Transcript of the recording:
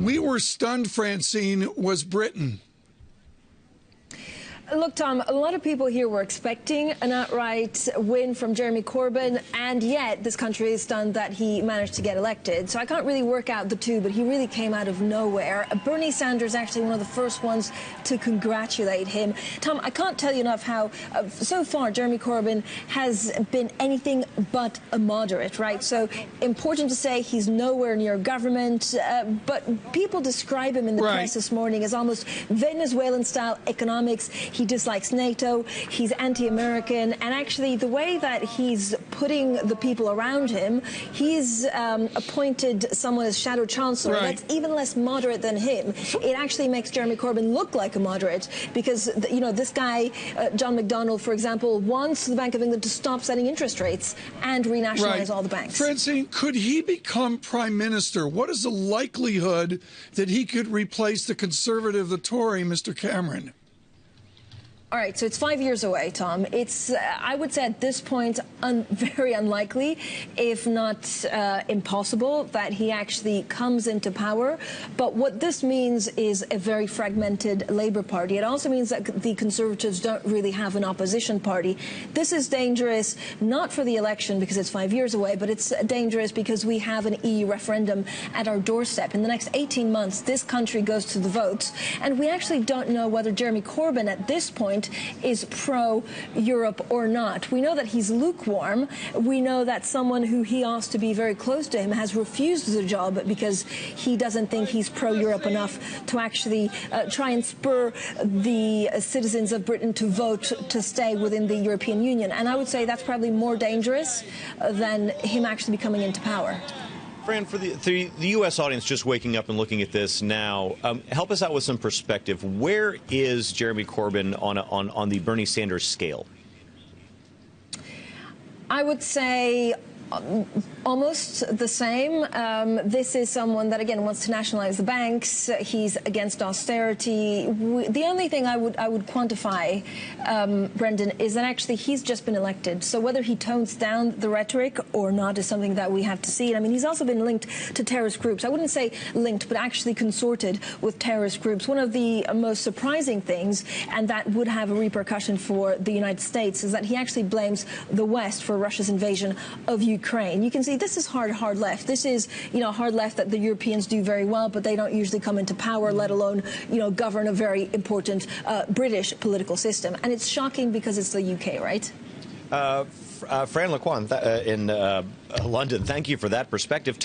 we were stunned, Francine, was Britain. Look, Tom, a lot of people here were expecting an outright win from Jeremy Corbyn, and yet this country is stunned that he managed to get elected. So I can't really work out the two, but he really came out of nowhere. Bernie Sanders actually one of the first ones to congratulate him. Tom, I can't tell you enough how, so far, Jeremy Corbyn has been anything but a moderate, right? So important to say he's nowhere near government, but people describe him in the press this morning as almost Venezuelan-style economics. He dislikes NATO, he's anti-American, and actually the way that he's putting the people around him, he's appointed someone as shadow chancellor that's even less moderate than him. It actually makes Jeremy Corbyn look like a moderate because, you know, this guy, John McDonnell, for example, wants the Bank of England to stop setting interest rates and renationalize all the banks. Francine, could he become prime minister? What is the likelihood that he could replace the Conservative, the Tory, Mr. Cameron? All right, so it's 5 years away, Tom. It's, I would say at this point, very unlikely, if not impossible, that he actually comes into power. But what this means is a very fragmented Labour Party. It also means that the Conservatives don't really have an opposition party. This is dangerous, not for the election because it's 5 years away, but it's dangerous because we have an EU referendum at our doorstep. In the next 18 months, this country goes to the votes, and we actually don't know whether Jeremy Corbyn at this point is pro-Europe or not. We know that he's lukewarm. We know that someone who he asked to be very close to him has refused the job because he doesn't think he's pro-Europe enough to actually try and spur the citizens of Britain to vote to stay within the European Union. And I would say that's probably more dangerous than him actually becoming into power. Fran, for the U.S. audience just waking up and looking at this now, help us out with some perspective. Where is Jeremy Corbyn on the Bernie Sanders scale? I would say almost the same. This is someone that, again, wants to nationalize the banks. He's against austerity. The only thing I would quantify, Brendan, is that actually he's just been elected. So whether he tones down the rhetoric or not is something that we have to see. I mean, he's also been linked to terrorist groups. I wouldn't say linked, but actually consorted with terrorist groups. One of the most surprising things, and that would have a repercussion for the United States, is that he actually blames the West for Russia's invasion of Ukraine. You can see this is hard left. This is, you know, hard left that the Europeans do very well, but they don't usually come into power, let alone, you know, govern a very important British political system. And it's shocking because it's the UK, right? Fran Lacqua in London, thank you for that perspective.